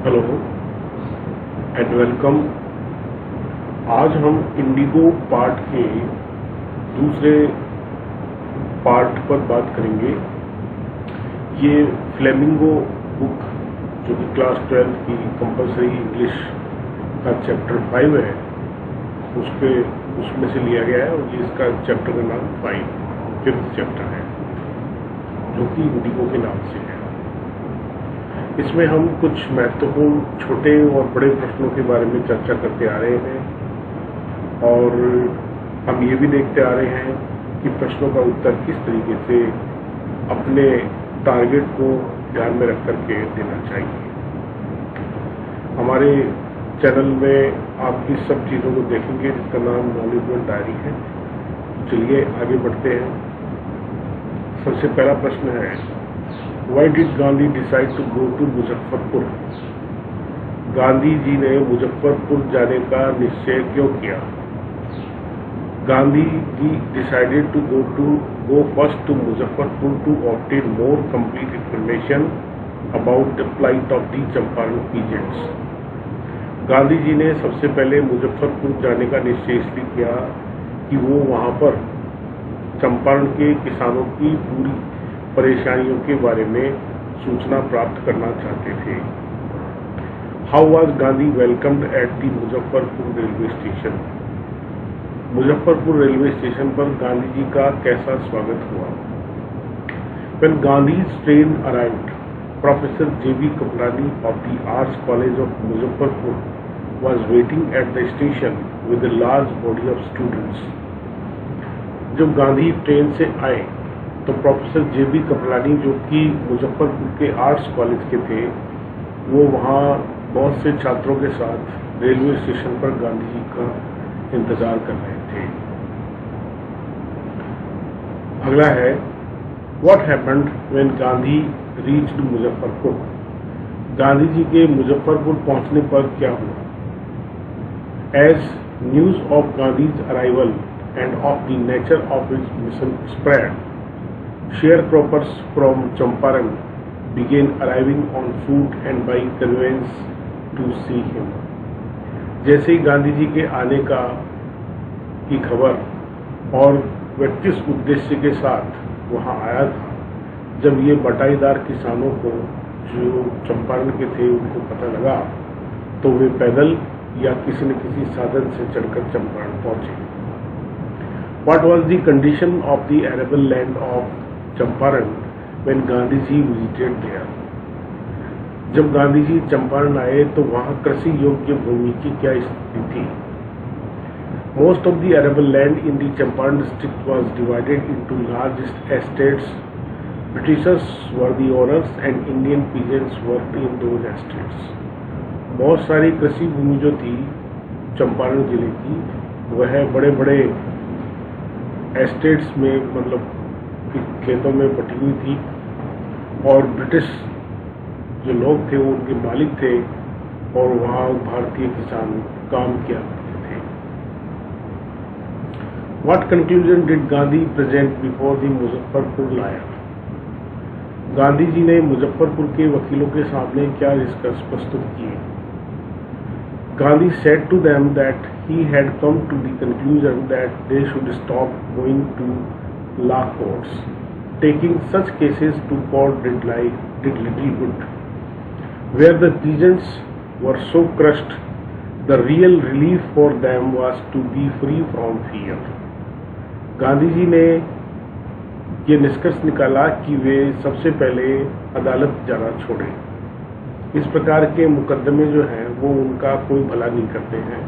Hello and welcome. आज हम Indigo part के दूसरे पार्ट पर बात करेंगे। ये फ्लेमिंगो बुक जो कि क्लास 12 की कंपलसरी इंग्लिश का चैप्टर 5 है उसमें से लिया गया है और ये इसका चैप्टर का नाम 5th चैप्टर है जो कि इंडिगो के नाम से है। इसमें हम कुछ महत्वपूर्ण छोटे और बड़े प्रश्नों के बारे में चर्चा करते आ रहे हैं और हम ये भी देखते आ रहे हैं कि प्रश्नों का उत्तर किस तरीके से अपने टारगेट को ध्यान में रख करके देना चाहिए। हमारे चैनल में आप इस सब चीज़ों को देखेंगे जिसका नाम नॉलेज डायरी है। चलिए आगे बढ़ते हैं। सबसे पहला प्रश्न है, Why did Gandhi decide to go to Muzaffarpur? Gandhi जी ने मुजफ्फरपुर जाने का निश्चय क्यों किया? Gandhi ji decided to go first to Muzaffarpur to obtain more complete information about the plight of the Champaran peasants. Gandhi ji ने सबसे पहले मुजफ्फरपुर जाने का निश्चय इसलिए किया कि वो वहाँ पर चंपारण के किसानों की पूरी परेशानियों के बारे में सूचना प्राप्त करना चाहते थे। How was Gandhi welcomed at the Muzaffarpur railway station? Muzaffarpur railway station पर गांधी जी का कैसा स्वागत हुआ? When Gandhi's train arrived, Professor J.B. Kaplani of the Arts College of Muzaffarpur was waiting at the station with a large body of students. जब Gandhi train से आए तो professor J.B. Kripalani जो कि मुजफ्फरपुर के आर्ट्स कॉलेज के थे वो वहाँ बहुत से छात्रों के साथ रेलवे स्टेशन पर गांधी जी का इंतज़ार कर रहे थे। अगला है, what happened when Gandhi reached Muzaffarpur? Gandhi ji के मुजफ्फरपुर पहुँचने पर क्या हुआ? As news of Gandhi's arrival and of the nature of his mission spread, sharecroppers from Champaran began arriving on foot and by conveyance to see him. जैसे ही गांधी जी के आने की खबर और वह किस उद्देश्य के साथ वहाँ आया था, जब ये बटाईदार किसानों को जो चंपारण के थे उनको पता लगा तो वे पैदल या किसी न किसी साधन से चढ़कर चंपारण पहुँचे। What was the condition of the arable land of Champaran when Gandhi ji visited there? जब गांधी जी चंपारण आए तो वहाँ कृषि योग्य भूमि की क्या स्थिति थी? Most of the arable land in the Champaran district was divided into large estates. Britishers were the owners and Indian peasants worked in those estates. बहुत सारी कृषि भूमि जो थी चंपारण जिले की वह बड़े बड़े एस्टेट्स में मतलब खेतों में बटी हुई थी और ब्रिटिश जो लोग थे वो उनके मालिक थे और वहाँ भारतीय किसान काम किया करते थे। What conclusion did Gandhi present before the Muzaffarpur lawyer? Gandhi ji ने मुजफ्फरपुर के वकीलों के सामने क्या निष्कर्ष प्रस्तुत किए? Gandhi said to them that he had come to the conclusion that they should stop going to law courts. Taking such cases to court did little good. Where the peasants were so crushed, the real relief for them was to be free from fear. Gandhi ji ने ये निष्कर्ष निकाला कि वे सबसे पहले अदालत जाना छोड़ें। इस प्रकार के मुकदमे जो हैं वो उनका कोई भला नहीं करते हैं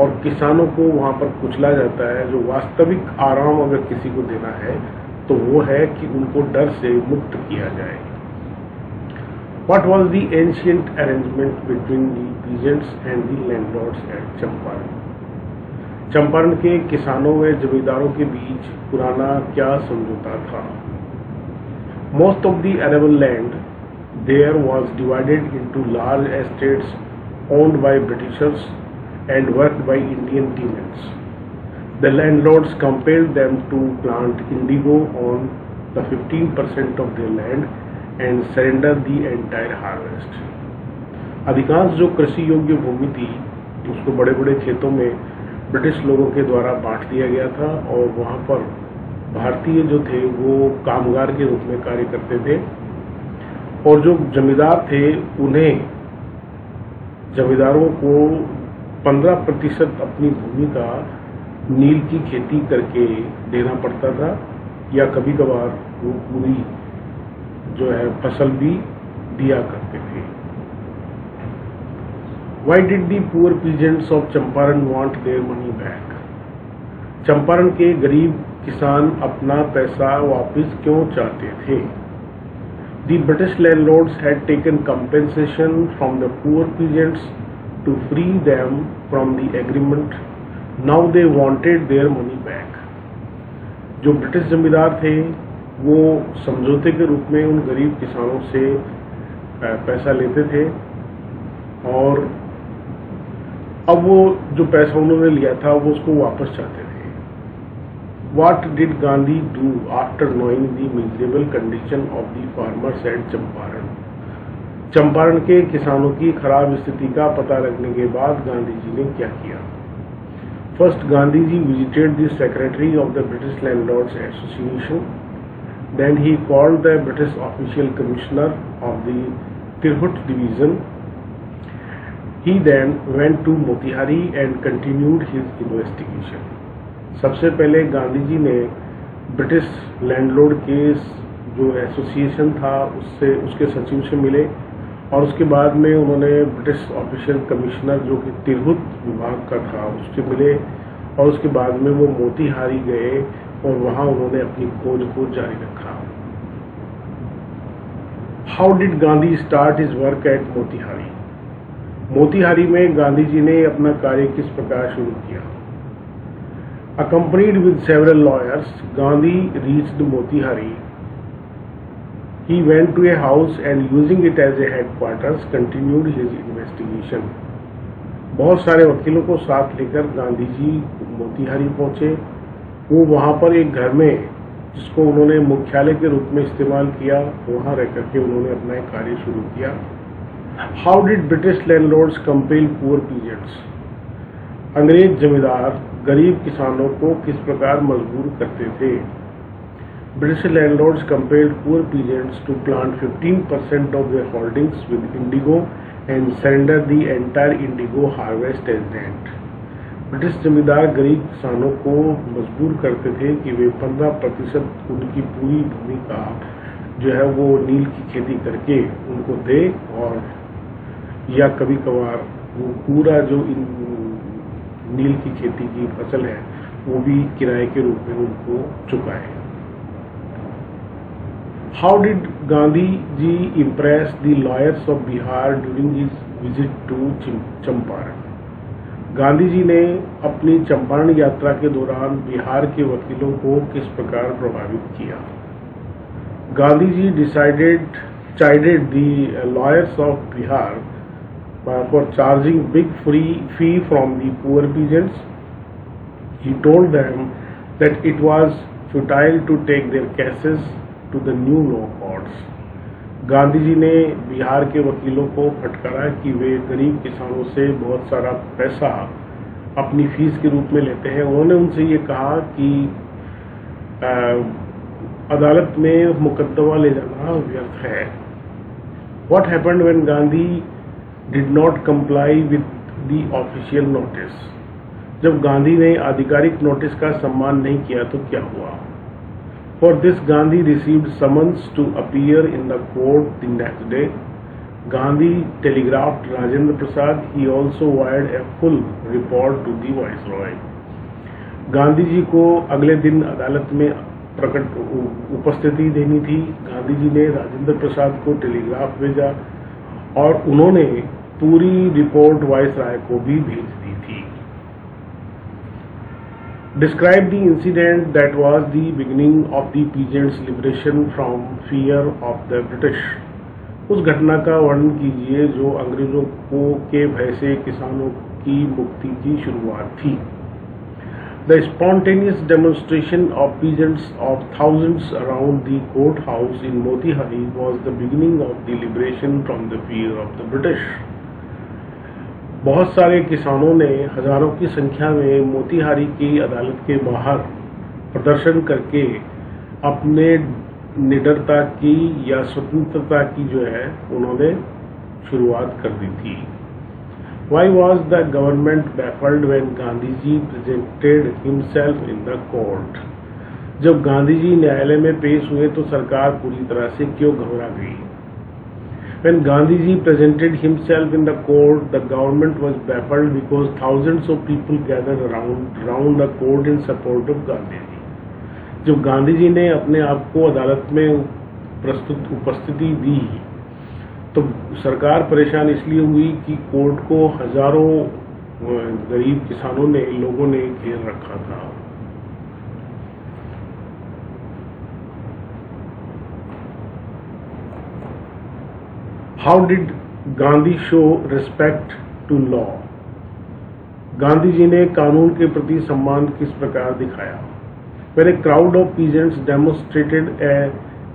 और किसानों को वहाँ पर कुचला जाता है। जो वास्तविक आराम अगर किसी को देना है तो वो है कि उनको डर से मुक्त किया जाए। What was the ancient arrangement between the peasants and the landlords at Champaran? Champaran के किसानों व जमींदारों के बीच पुराना क्या समझौता था? Most of the arable land there was divided into large estates owned by Britishers and worked by Indian tenants. The landlords compelled them to plant indigo on the 15% of their land and surrender the entire harvest. अधिकांश जो कृषि योग्य भूमि थी उसको बड़े बड़े खेतों में ब्रिटिश लोगों के द्वारा बांट दिया गया था और वहाँ पर भारतीय जो थे वो कामगार के रूप में कार्य करते थे और जो जमींदार थे उन्हें जमींदारों को 15% अपनी भूमि का नील की खेती करके देना पड़ता था या कभी कभार वो पूरी जो है फसल भी दिया करते थे। Why did the poor peasants of Champaran want their money back? Champaran के गरीब किसान अपना पैसा वापस क्यों चाहते थे? The British landlords had taken compensation from the poor peasants to free them from the agreement. Now they wanted their money back. जो ब्रिटिश जमींदार थे वो समझौते के रूप में उन गरीब किसानों से पैसा लेते थे और अब वो जो पैसा उन्होंने लिया था वो उसको वापस चाहते थे। What did Gandhi do after knowing the miserable condition of the farmers at Champaran? Champaran के किसानों की खराब स्थिति का पता लगने के बाद गांधी जी ने क्या किया? First, Gandhiji visited the secretary of the British Landlords Association. Then he called the British official commissioner of the Tirhut division. He then went to Motihari and continued his investigation. सबसे पहले गांधी जी ने ब्रिटिश लैंडलॉर्ड के जो association था उसके सचिव से मिले और उसके बाद में उन्होंने ब्रिटिश ऑफिशियल कमिश्नर जो कि तिरहुत विभाग का था उससे मिले और उसके बाद में वो मोतीहारी गए और वहाँ उन्होंने अपनी खोज को जारी रखा। How did Gandhi start his work at Motihari? Motihari में गांधी जी ने अपना कार्य किस प्रकार शुरू किया? Accompanied with several lawyers, Gandhi reached Motihari. He went to a house and using it as a headquarters continued his investigation. बहुत सारे वकीलों को साथ लेकर गांधी जी मोतीहारी पहुंचे। वो वहाँ पर एक घर में जिसको उन्होंने मुख्यालय के रूप में इस्तेमाल किया वहाँ रह करके उन्होंने अपना एक कार्य शुरू किया। How did British landlords compel poor peasants? अंग्रेज जमींदार गरीब किसानों को किस प्रकार मजबूर करते थे? British landlords compelled poor peasants to plant 15% of their holdings with indigo and surrender the entire indigo harvest as rent. British जमींदार गरीब किसानों को मजबूर करते थे कि वे 15% उनकी पूरी भूमि का जो है वो नील की खेती करके उनको दे और या कभी कभार वो पूरा जो नील की खेती की फसल है वो भी किराए के रूप में उनको चुकाए। How did Gandhi ji impress the lawyers of Bihar during his visit to Champaran? Gandhi ji ने अपनी चंपारण यात्रा के दौरान बिहार के वकीलों को किस प्रकार प्रभावित किया? Gandhi ji chided the lawyers of Bihar for charging big fee from the poor peasants. He told them that it was futile to take their cases to the new law courts. Gandhi ji ने बिहार के वकीलों को फटकारा कि वे गरीब किसानों से बहुत सारा पैसा अपनी फीस के रूप में लेते हैं। उन्होंने उनसे ये कहा कि अदालत में मुकदमा ले जाना व्यर्थ है। What happened when Gandhi did not comply with the official notice? जब गांधी ने आधिकारिक नोटिस का सम्मान नहीं किया तो क्या हुआ? For this, Gandhi received summons to appear in the court the next day. Gandhi telegraphed Rajendra Prasad. He also wired a full report to the Viceroy. Gandhi ji को अगले दिन अदालत में उपस्थिति देनी थी। गांधी जी ने राजेंद्र प्रसाद को टेलीग्राफ भेजा और उन्होंने पूरी रिपोर्ट वाइसराय को भी भेज दी थी। Describe the incident that was the beginning of the peasants' liberation from fear of the British. उस घटना का वर्णन कीजिए जो अंग्रेजों के भय से किसानों की मुक्ति की शुरुआत थी। The spontaneous demonstration of peasants of thousands around the courthouse in Motihari was the beginning of the liberation from the fear of the British. बहुत सारे किसानों ने हजारों की संख्या में मोतीहारी की अदालत के बाहर प्रदर्शन करके अपने निडरता की या स्वतंत्रता की जो है उन्होंने शुरुआत कर दी थी। Why was the government baffled when Gandhi ji presented himself in the court? जब गांधी जी न्यायालय में पेश हुए तो सरकार पूरी तरह से क्यों घबरा गई? When Gandhi ji presented himself in the court, the government was baffled because thousands of people gathered around the court in support of Gandhi ji. जब गांधी जी ने अपने आप को अदालत में उपस्थिति दी तो सरकार परेशान इसलिए हुई कि कोर्ट को हजारों गरीब किसानों ने लोगों ने घेर रखा था। How did Gandhi show respect to law? Gandhi ji ने कानून के प्रति सम्मान किस प्रकार दिखाया? When a crowd of peasants demonstrated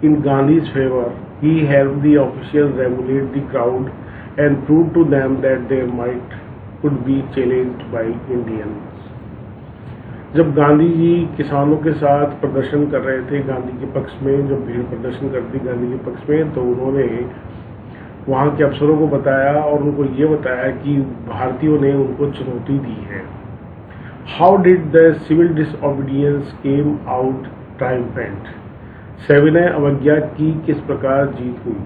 in Gandhi's favor, he helped the officials regulate the crowd and proved to them that their might could be challenged by Indians. जब गांधी जी किसानों के साथ प्रदर्शन कर रहे थे गांधी के पक्ष में, जब भीड़ प्रदर्शन करती गांधी के पक्ष में, तो उन्होंने वहाँ के अफसरों को बताया और उनको ये बताया कि भारतीयों ने उनको चुनौती दी है। How did the civil disobedience came out triumphant? सविनय अवज्ञा की किस प्रकार जीत हुई?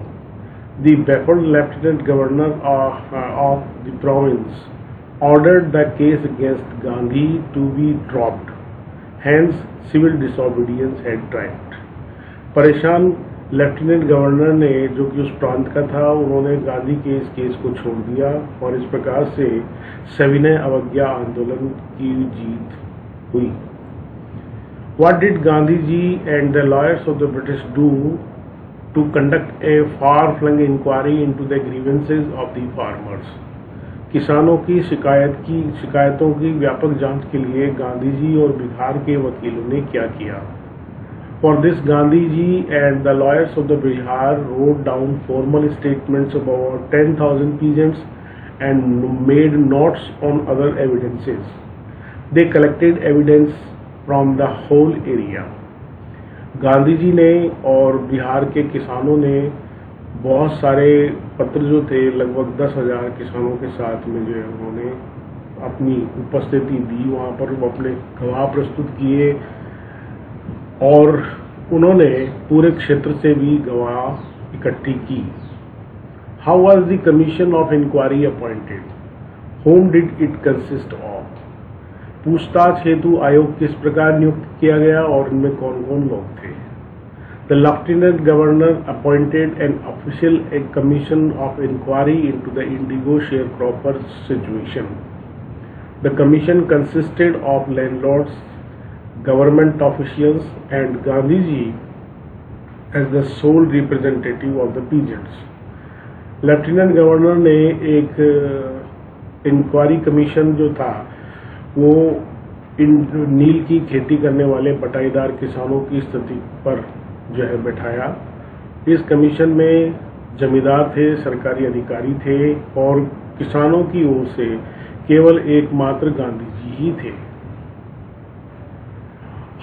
The baffled lieutenant governor of the province ordered the case against Gandhi to be dropped. Hence, civil disobedience had triumphed. परेशान लेफ्टिनेंट गवर्नर ने, जो कि उस प्रांत का था, उन्होंने गांधी के इस केस को छोड़ दिया और इस प्रकार से सविनय अवज्ञा आंदोलन की जीत हुई। What did Gandhi ji and the lawyers of the British do to conduct a far-flung inquiry into the grievances of the farmers? किसानों की शिकायतों की व्यापक जांच के लिए गांधी जी और बिहार के वकीलों ने क्या किया? For this, Gandhi ji and the lawyers of the Bihar wrote down formal statements of about 10,000 peasants and made notes on other evidences. They collected evidence from the whole area. Gandhi ji ने और बिहार के किसानों ने बहुत सारे पत्र जो थे, लगभग 10,000 किसानों के साथ में जो है उन्होंने अपनी उपस्थिति दी, वहाँ पर वो अपने गवाह प्रस्तुत किए और उन्होंने पूरे क्षेत्र से भी गवाह इकट्ठी की। How was the commission of inquiry appointed? Whom did it consist of? पूछताछ हेतु आयोग किस प्रकार नियुक्त किया गया और इनमें कौन कौन लोग थे? The lieutenant governor appointed an official commission of inquiry into the indigo sharecropper situation. The commission consisted of landlords, government officials and Gandhi ji as the sole representative of the peasants. Lieutenant governor ने एक inquiry commission जो था वो नील की खेती करने वाले बटाईदार किसानों की स्थिति पर जो है बैठाया। इस कमीशन में जमींदार थे, सरकारी अधिकारी थे और किसानों की ओर से केवल एकमात्र गांधी जी ही थे।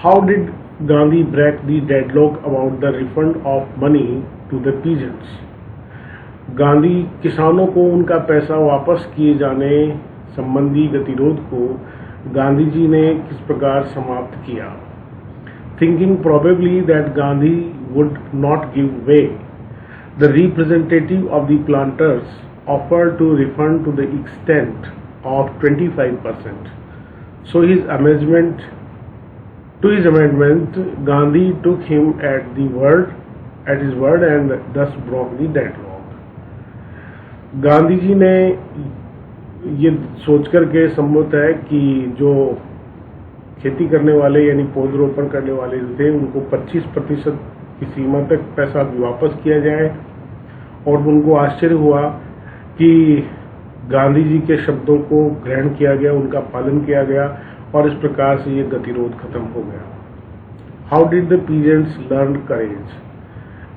How did Gandhi break the deadlock about the refund of money to the peasants? Gandhi किसानों को उनका पैसा वापस किए जाने संबंधी गतिरोध को गांधी जी ने किस प्रकार समाप्त किया? Thinking probably that Gandhi would not give way, the representative of the planters offered to refund to the extent of 25%. So to his amendment, Gandhi took him at his word and thus broke the deadlock. Gandhi ji ने ये सोचकर के सम्मत है कि जो खेती करने वाले यानी पौधरोपण करने वाले जो थे उनको 25% की सीमा तक पैसा वापस किया जाए और उनको आश्चर्य हुआ कि गांधी जी के शब्दों को ग्रहण किया गया, उनका पालन किया गया और इस प्रकार से ये गतिरोध खत्म हो गया। How did the peasants learn courage?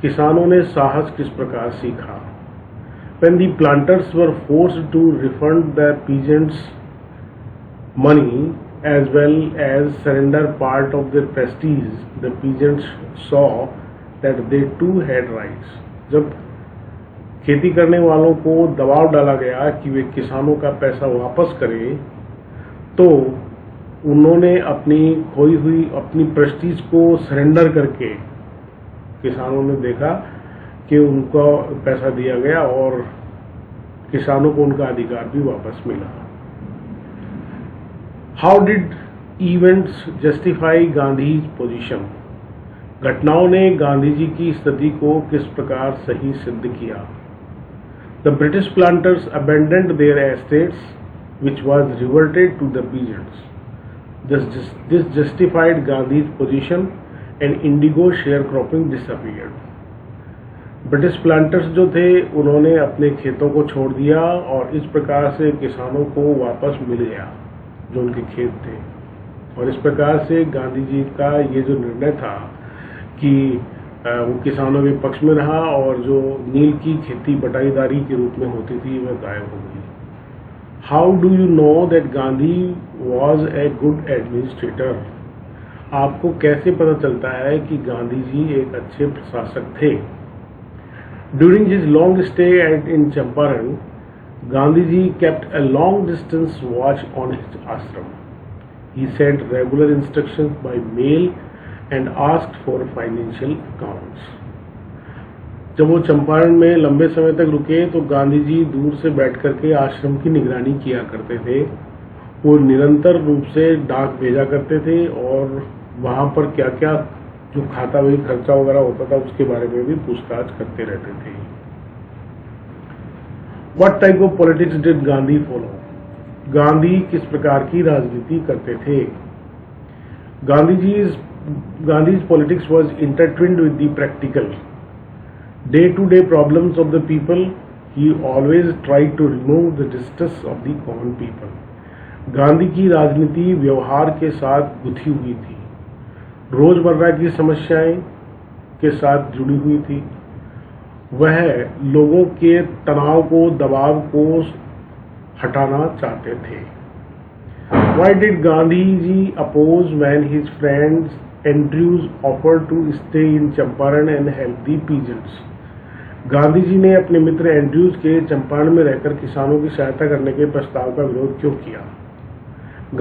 किसानों ने साहस किस प्रकार सीखा? When the planters were forced to refund the peasants' money as well as surrender part of their prestige, the peasants saw that they too had rights. जब खेती करने वालों को दबाव डाला गया कि वे किसानों का पैसा वापस करें, तो उन्होंने अपनी खोई हुई अपनी प्रेस्टीज को सरेंडर करके किसानों ने देखा कि उनको पैसा दिया गया और किसानों को उनका अधिकार भी वापस मिला। How did events justify Gandhi's position? घटनाओं ने गांधी जी की स्थिति को किस प्रकार सही सिद्ध किया? The British planters abandoned their estates which was reverted to the peasants. This justified Gandhi's position and indigo sharecropping disappeared. British planters जो थे उन्होंने अपने खेतों को छोड़ दिया और इस प्रकार से किसानों को वापस मिल गया जो उनके खेत थे, और इस प्रकार से गांधी जी का ये जो निर्णय था कि वो किसानों के पक्ष में रहा और जो नील की खेती बटाईदारी के रूप में होती थी वह गायब हो गई। How do you know that Gandhi was a good administrator? आपको कैसे पता चलता है कि गांधी जी एक अच्छे प्रशासक थे? During his long stay in Champaran, Gandhi ji kept a long distance watch on his ashram. He sent regular instructions by mail and asked for financial accounts. जब वो चंपारण में लंबे समय तक रुके तो गांधी जी दूर से बैठ करके आश्रम की निगरानी किया करते थे। वो निरंतर रूप से डाक भेजा करते थे और वहाँ पर क्या क्या जो खाता वही खर्चा वगैरह होता था उसके बारे में भी पूछताछ करते रहते थे। What type of politics did Gandhi follow? Gandhi किस प्रकार की राजनीति करते थे? Gandhi's politics was intertwined with the practical day-to-day problems of the people. He always tried to remove the distress of the common people. Gandhi की राजनीति व्यवहार के साथ गुथी हुई थी, रोजमर्रा की समस्याएं के साथ जुड़ी हुई थी। वह लोगों के तनाव को, दबाव को हटाना चाहते थे। Why did Gandhi ji oppose when his friends Andrews offered to stay in Champaran and help the peasants? Gandhi ji ने अपने मित्र एंड्रयूज के चंपारण में रहकर किसानों की सहायता करने के प्रस्ताव का विरोध क्यों किया?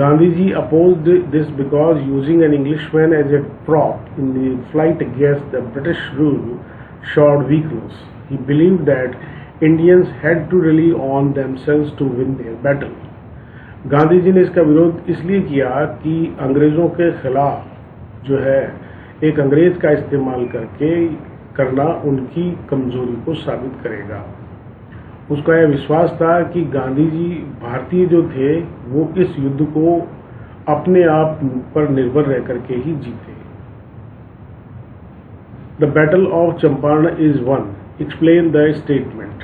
Gandhi ji opposed this because using an Englishman as a prop in the fight against the British rule showed weakness. He believed that Indians had to rely on themselves to win their battle. Gandhi ji ने इसका विरोध इसलिए किया कि अंग्रेजों के खिलाफ जो है एक अंग्रेज का इस्तेमाल करना उनकी कमजोरी को साबित करेगा। उसका यह विश्वास था कि गांधी जी भारतीय जो थे वो इस युद्ध को अपने आप पर निर्भर रह करके ही जीते। The battle of Champaran is one, explain the statement.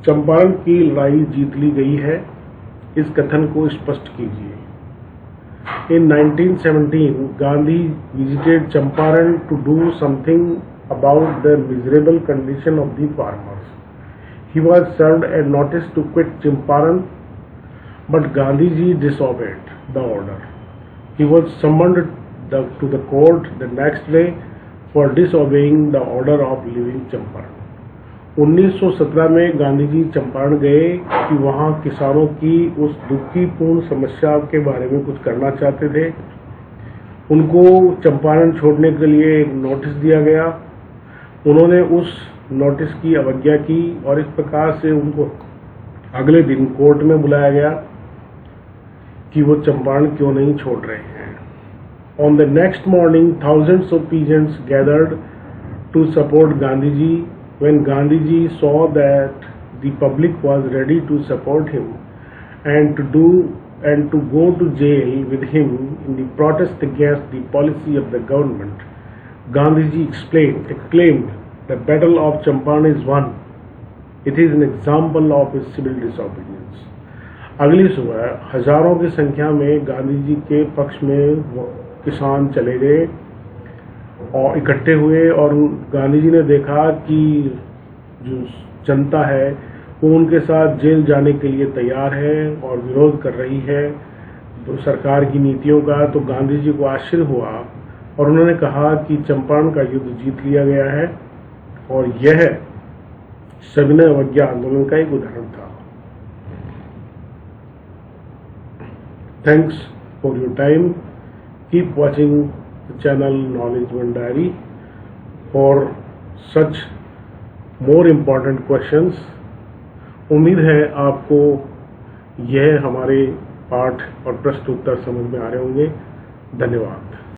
Champaran की लड़ाई जीत ली गई है, इस कथन को स्पष्ट कीजिए। In 1917, Gandhi visited Champaran to do something about the miserable condition of the farmers. He was served a notice to quit Champaran, but Gandhi ji disobeyed the order. He was summoned to the court the next day for disobeying the order of leaving Champaran. 1917 में गांधी जी चंपारण गए कि वहाँ किसानों की उस दुखीपूर्ण समस्या के बारे में कुछ करना चाहते थे। उनको चंपारण छोड़ने के लिए एक नोटिस दिया गया। उन्होंने उस नोटिस की अवज्ञा की और इस प्रकार से उनको अगले दिन कोर्ट में बुलाया गया कि वो चंपारण क्यों नहीं छोड़ रहे हैं। On the next morning, thousands of peasants gathered to support Gandhiji. When Gandhiji saw that the public was ready to support him and to go to jail with him in the protest against the policy of the government, Gandhiji exclaimed, "The battle of Champaran is won. It is an example of his civil disobedience." अगली सुबह हजारों की संख्या में गांधी जी के पक्ष में किसान चले गए और इकट्ठे हुए और गांधी जी ने देखा कि जो जनता है वो उनके साथ जेल जाने के लिए तैयार है और विरोध कर रही है तो सरकार की नीतियों का। तो गांधी जी को आश्चर्य हुआ और उन्होंने कहा कि चंपारण का युद्ध जीत लिया गया है और यह सविनय अवज्ञा आंदोलन का एक उदाहरण था। Thanks for your time. Keep watching the channel Knowledge One Diary for such more important questions. उम्मीद है आपको यह हमारे पाठ और प्रश्न उत्तर समझ में आ रहे होंगे। धन्यवाद।